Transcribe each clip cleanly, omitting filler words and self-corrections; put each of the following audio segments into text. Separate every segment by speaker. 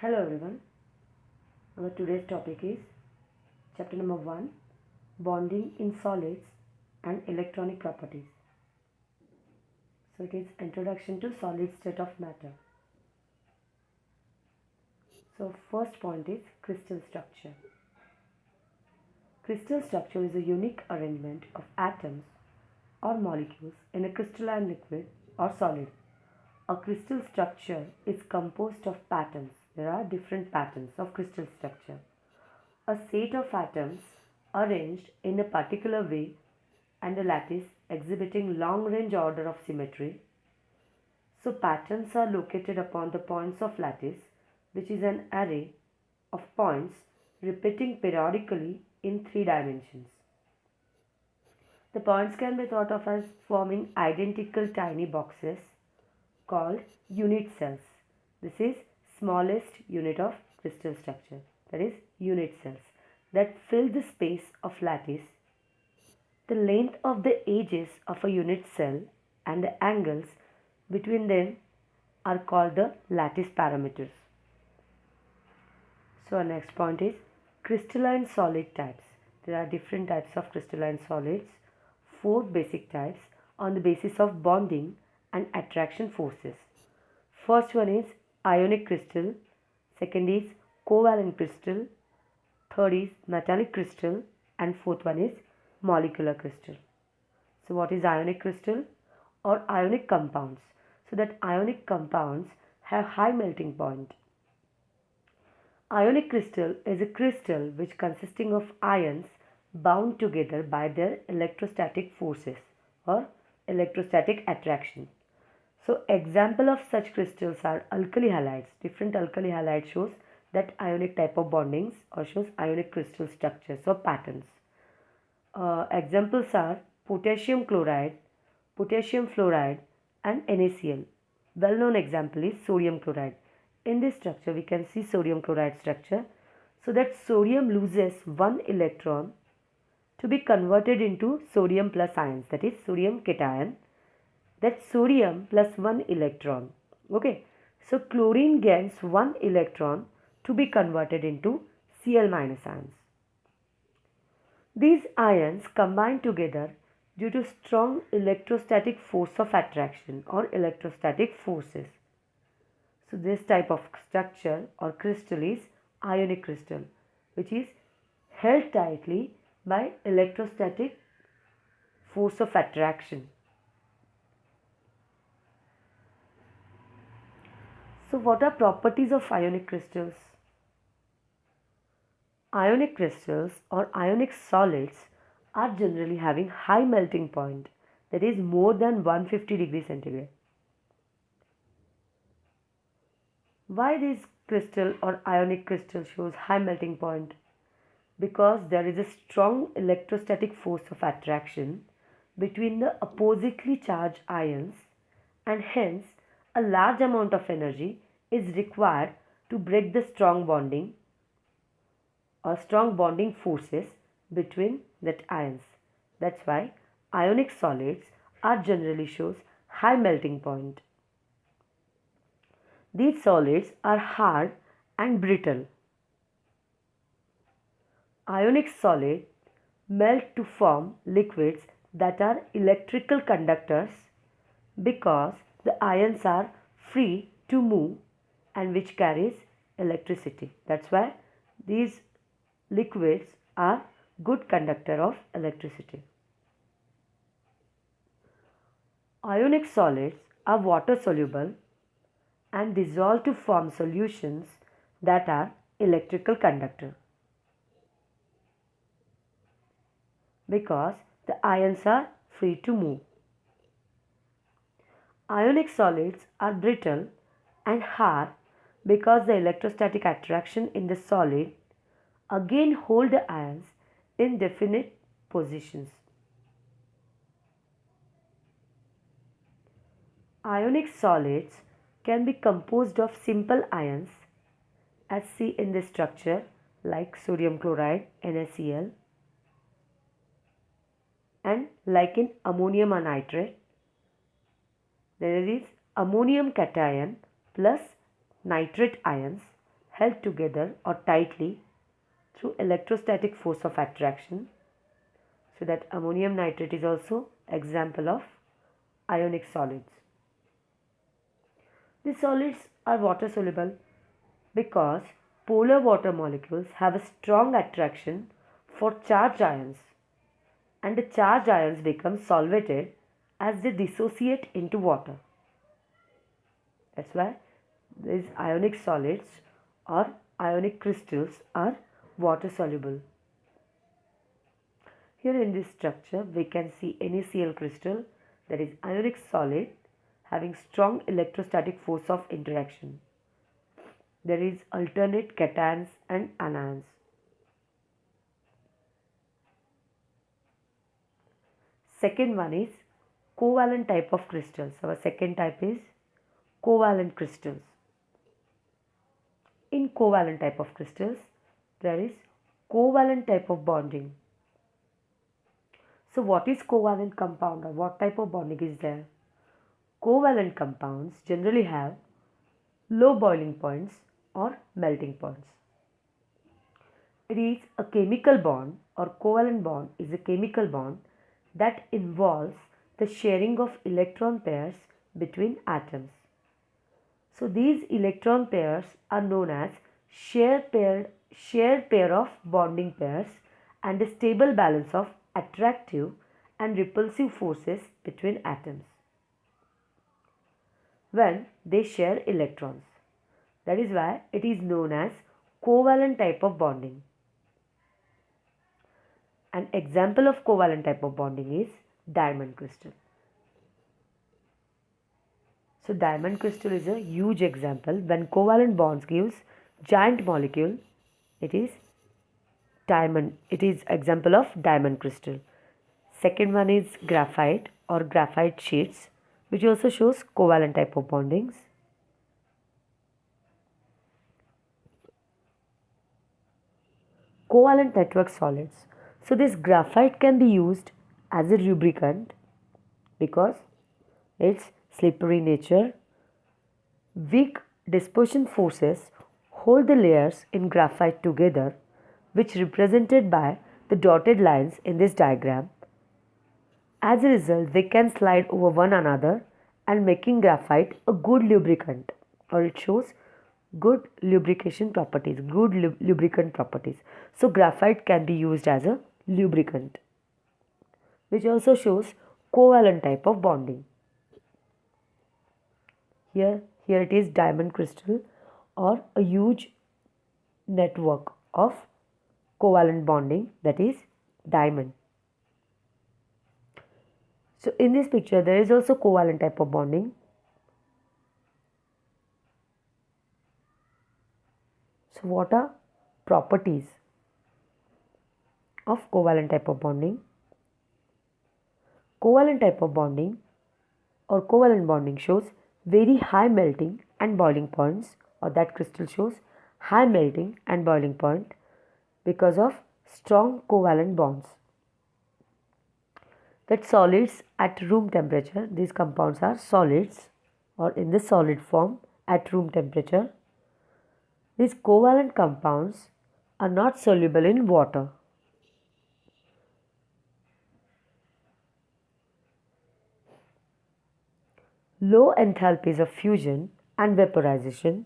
Speaker 1: Hello everyone. Our today's topic is chapter number 1, bonding in solids and electronic properties. So it is introduction to solid state of matter. So first point is crystal structure. Crystal structure is a unique arrangement of atoms or molecules in a crystalline liquid or solid. A crystal structure is composed of patterns. There are different patterns of crystal structure. A set of atoms arranged in a particular way and a lattice exhibiting long range order of symmetry. So patterns are located upon the points of lattice, which is an array of points repeating periodically in three dimensions. The points can be thought of as forming identical tiny boxes called unit cells. This is smallest unit of crystal structure, that is unit cells that fill the space of lattice. The length of the edges of a unit cell and the angles between them are called the lattice parameters. So our next point is crystalline solid types. There are different types of crystalline solids, four basic types on the basis of bonding and attraction forces. First one is ionic crystal, second is covalent crystal, third is metallic crystal, and fourth one is molecular crystal. So what is ionic crystal or ionic compounds? So that ionic compounds have high melting point. Ionic crystal is a crystal which consisting of ions bound together by their electrostatic forces or electrostatic attraction. So example of such crystals are alkali halides. Different alkali halides shows that ionic type of bondings or shows ionic crystal structures or patterns. Examples are potassium chloride, potassium fluoride and NaCl. Well known example is sodium chloride. In this structure we can see sodium chloride structure. So that sodium loses one electron to be converted into sodium plus ions, that is sodium cation. That sodium plus one electron. Okay. So chlorine gains one electron to be converted into Cl minus ions. These ions combine together due to strong electrostatic force of attraction or electrostatic forces. So this type of structure or crystal is ionic crystal, which is held tightly by electrostatic force of attraction. So what are properties of ionic crystals? Ionic crystals or ionic solids are generally having high melting point, that is more than 150 degrees centigrade. Why this crystal or ionic crystal shows high melting point? Because there is a strong electrostatic force of attraction between the oppositely charged ions, and hence a large amount of energy is required to break the strong bonding or strong bonding forces between that ions. That's why ionic solids are generally shows high melting point. These solids are hard and brittle. Ionic solids melt to form liquids that are electrical conductors because the ions are free to move and which carries electricity. That's why these liquids are good conductor of electricity. Ionic solids are water soluble and dissolve to form solutions that are electrical conductor because the ions are free to move. Ionic solids are brittle and hard because the electrostatic attraction in the solid again hold the ions in definite positions. Ionic solids can be composed of simple ions as seen in this structure like sodium chloride NaCl and like in ammonium nitrate there is ammonium cation plus nitrate ions held together or tightly through electrostatic force of attraction. So that ammonium nitrate is also example of ionic solids. These solids are water soluble because polar water molecules have a strong attraction for charged ions, and the charged ions become solvated as they dissociate into water. That's why these ionic solids or ionic crystals are water soluble. Here in this structure we can see NaCl crystal, that is ionic solid having strong electrostatic force of interaction. There is alternate cations and anions. Second one is covalent type of crystals. Our second type is covalent crystals. In covalent type of crystals, there is covalent type of bonding. So what is covalent compound, or what type of bonding is there? Covalent compounds generally have low boiling points or melting points. It is a chemical bond, or covalent bond is a chemical bond that involves the sharing of electron pairs between atoms. So these electron pairs are known as shared pair of bonding pairs, and a stable balance of attractive and repulsive forces between atoms when they share electrons. That is why it is known as covalent type of bonding. An example of covalent type of bonding is diamond crystal. So diamond crystal is a huge example. When covalent bonds gives giant molecule, it is diamond. It is example of diamond crystal. Second one is graphite or graphite sheets, which also shows covalent type of bondings. Covalent network solids. So this graphite can be used as a lubricant because its slippery nature. Weak dispersion forces hold the layers in graphite together, which represented by the dotted lines in this diagram. As a result, they can slide over one another and making graphite a good lubricant, or it shows good lubrication properties, good lubricant properties. So graphite can be used as a lubricant, which also shows covalent type of bonding. Here it is diamond crystal, or a huge network of covalent bonding, that is diamond. So in this picture there is also covalent type of bonding. So what are properties of covalent type of bonding? Covalent type of bonding or covalent bonding shows very high melting and boiling points, or that crystal shows high melting and boiling point because of strong covalent bonds. That solids at room temperature, these compounds are solids or in the solid form at room temperature. These covalent compounds are not soluble in water. Low enthalpies of fusion and vaporization.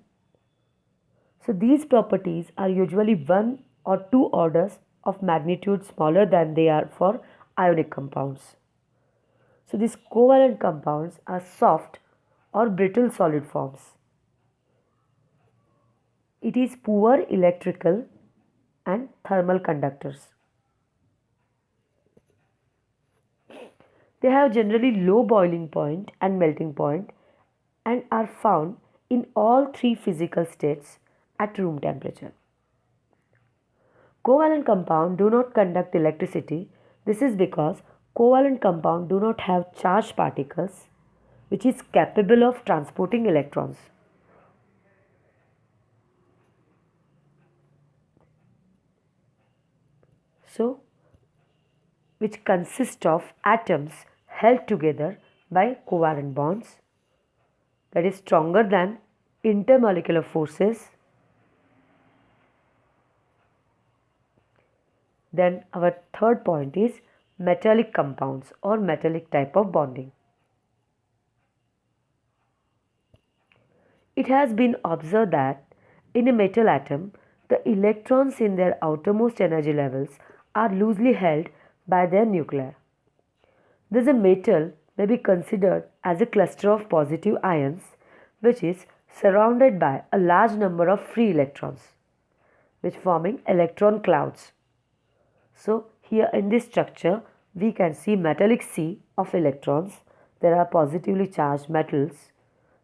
Speaker 1: So these properties are usually 1 or 2 orders of magnitude smaller than they are for ionic compounds. So these covalent compounds are soft or brittle solid forms. It is poor electrical and thermal conductors. They have generally low boiling point and melting point and are found in all three physical states at room temperature. Covalent compounds do not conduct electricity. This is because covalent compounds do not have charged particles which is capable of transporting electrons. So, which consist of atoms held together by covalent bonds, that is stronger than intermolecular forces, Then our third point is metallic compounds or metallic type of bonding. It has been observed that in a metal atom, the electrons in their outermost energy levels are loosely held by their nuclei. Thus, a metal may be considered as a cluster of positive ions which is surrounded by a large number of free electrons, which forming electron clouds. So, here in this structure, we can see metallic sea of electrons. There are positively charged metals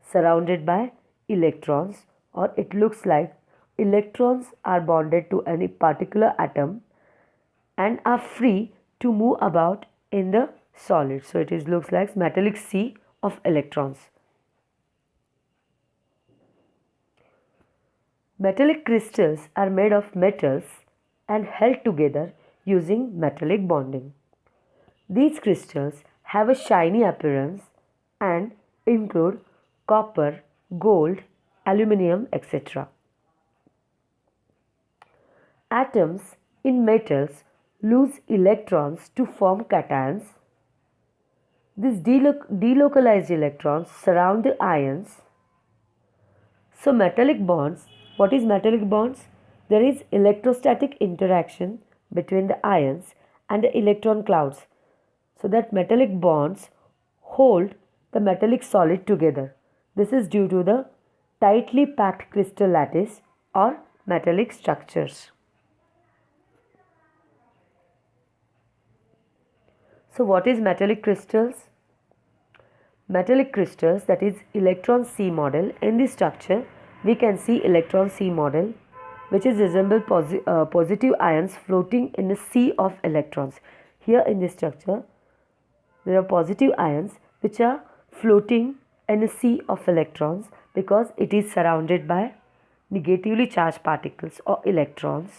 Speaker 1: surrounded by electrons, or it looks like electrons are bonded to any particular atom and are free to move about in the solid. So it looks like metallic sea of electrons. Metallic crystals are made of metals and held together using metallic bonding. These crystals have a shiny appearance and include copper, gold, aluminium, etc. Atoms in metals lose electrons to form cations. These delocalized electrons surround the ions. So metallic bonds, what is metallic bonds? There is electrostatic interaction between the ions and the electron clouds. So that metallic bonds hold the metallic solid together. This is due to the tightly packed crystal lattice or metallic structures. So what is metallic crystals? Metallic crystals, that is electron C model. In this structure we can see electron C model, which is resemble positive ions floating in a sea of electrons. Here in this structure there are positive ions which are floating in a sea of electrons because it is surrounded by negatively charged particles or electrons.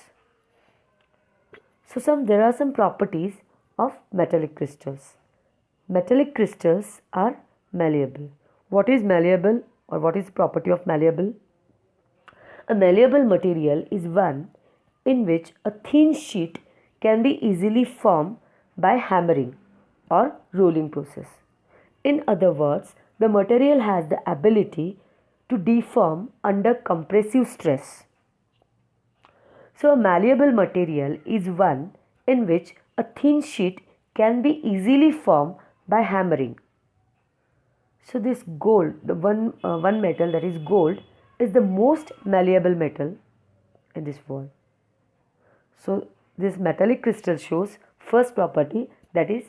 Speaker 1: So there are some properties of metallic crystals. Metallic crystals are malleable. What is malleable, or what is the property of malleable? A malleable material is one in which a thin sheet can be easily formed by hammering or rolling process. In other words, the material has the ability to deform under compressive stress. So a malleable material is one in which a thin sheet can be easily formed by hammering. So this gold, the one metal, that is gold, is the most malleable metal in this world. So this metallic crystal shows first property, that is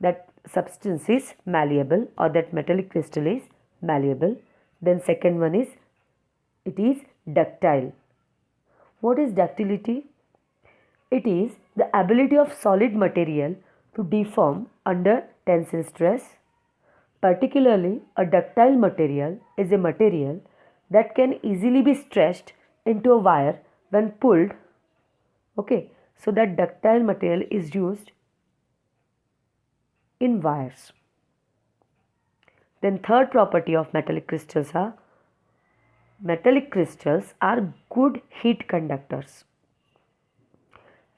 Speaker 1: that substance is malleable, or that metallic crystal is malleable. Then second one is it is ductile. What is ductility? It is the ability of solid material to deform under tensile stress. Particularly, a ductile material is a material that can easily be stretched into a wire when pulled. Okay, so that ductile material is used in wires. Then third property of metallic crystals are good heat conductors.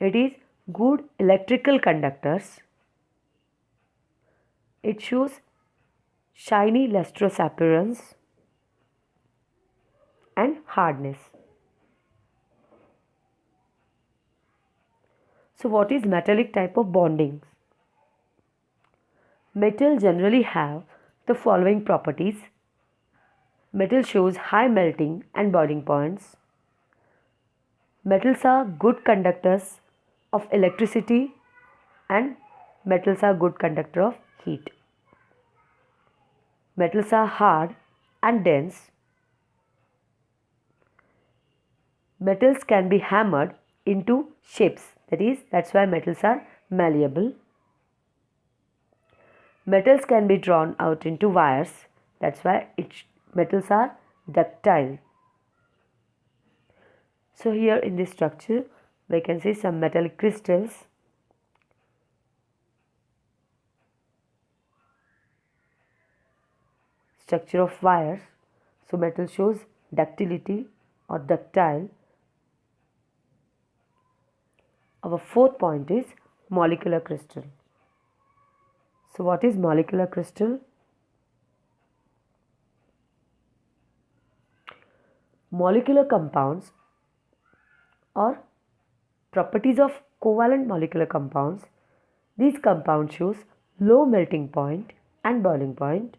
Speaker 1: It is good electrical conductors. It shows shiny lustrous appearance and hardness. So what is metallic type of bonding? Metal generally have the following properties. Metal shows high melting and boiling points. Metals are good conductors of electricity, and metals are good conductor of heat. Metals are hard and dense. Metals can be hammered into shapes, that's why metals are malleable. Metals can be drawn out into wires, that's why metals are ductile. So here in this structure we can see some metallic crystals. Structure of wires. So metal shows ductility or ductile. Our fourth point is molecular crystal. So what is molecular crystal? Molecular compounds or properties of covalent molecular compounds. These compounds shows low melting point and boiling point,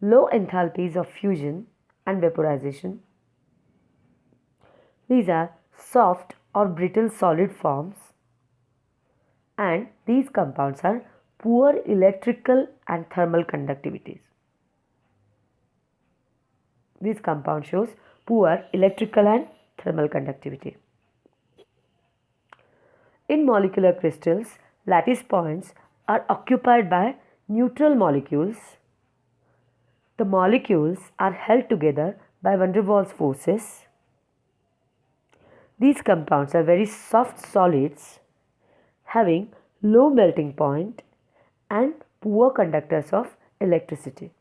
Speaker 1: low enthalpies of fusion and vaporization. These are soft or brittle solid forms, and these compounds are poor electrical and thermal conductivities. This compound shows poor electrical and thermal conductivity. In molecular crystals, lattice points are occupied by neutral molecules. The molecules are held together by van der Waals forces. These compounds are very soft solids having low melting point and poor conductors of electricity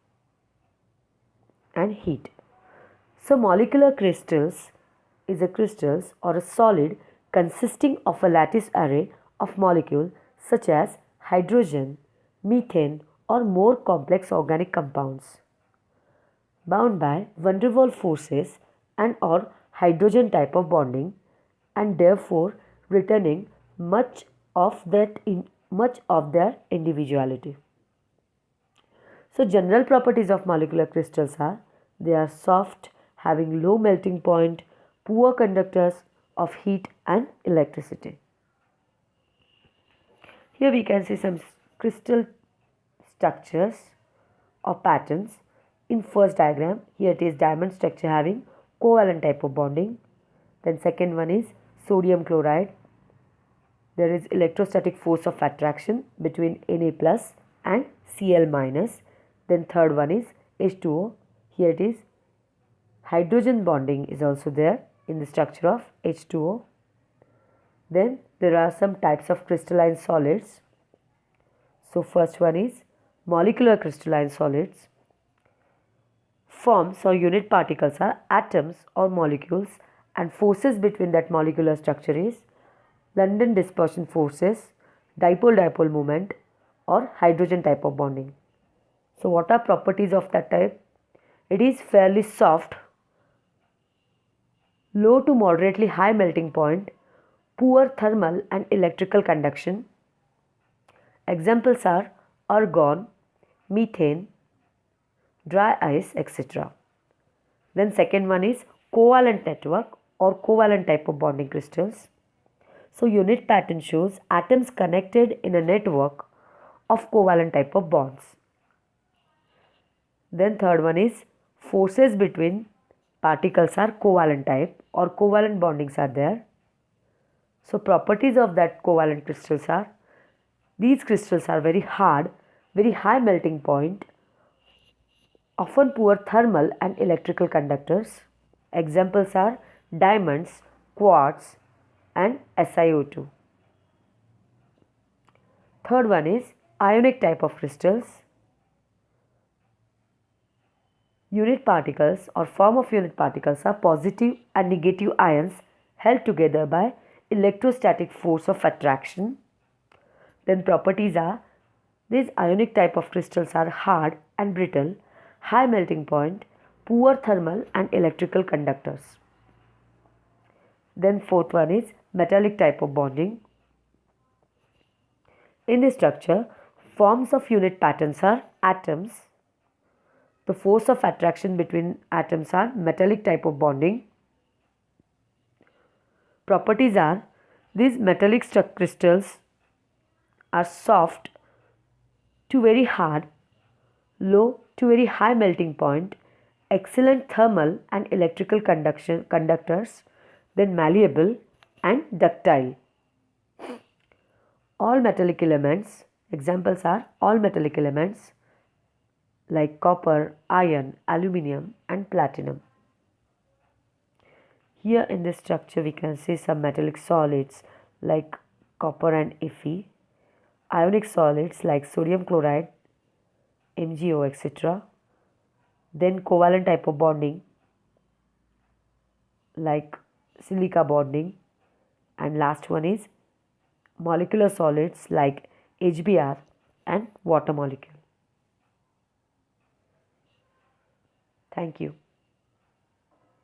Speaker 1: and heat. So molecular crystals is a crystals or a solid consisting of a lattice array of molecules such as hydrogen, methane or more complex organic compounds bound by van der Waals forces and or hydrogen type of bonding, and therefore retaining much of their individuality. So general properties of molecular crystals are they are soft, having low melting point, poor conductors of heat and electricity. Here we can see some crystal structures or patterns. In first diagram, here it is diamond structure having covalent type of bonding. Then second one is sodium chloride. There is electrostatic force of attraction between Na plus and Cl minus. Then third one is H2O. Here it is hydrogen bonding is also there in the structure of H2O. Then there are some types of crystalline solids. So first one is molecular crystalline solids. Forms or unit particles are atoms or molecules, and forces between that molecular structure is London dispersion forces, dipole-dipole moment or hydrogen type of bonding. So what are properties of that type? It is fairly soft, low to moderately high melting point, poor thermal and electrical conduction. Examples are argon, methane, dry ice, etc. Then second one is covalent network or covalent type of bonding crystals. So unit pattern shows atoms connected in a network of covalent type of bonds. Then third one is forces between particles are covalent type or covalent bondings are there. So properties of that covalent crystals are these crystals are very hard, very high melting point, often poor thermal and electrical conductors. Examples are diamonds, quartz and SiO2. Third one is ionic type of crystals. Unit particles or form of unit particles are positive and negative ions held together by electrostatic force of attraction. Then properties are these ionic type of crystals are hard and brittle, high melting point, poor thermal and electrical conductors. Then fourth one is metallic type of bonding. In this structure, forms of unit patterns are atoms. The force of attraction between atoms are metallic type of bonding. Properties are these metallic crystals are soft to very hard, low to very high melting point, excellent thermal and electrical conductors, then malleable and ductile. All metallic elements, examples are all metallic elements like copper, iron, aluminium and platinum. Here in this structure we can see some metallic solids like copper and Fe, ionic solids like sodium chloride, MgO, etc. Then covalent type of bonding like silica bonding And last one is molecular solids like HBr and water molecule. Thank you.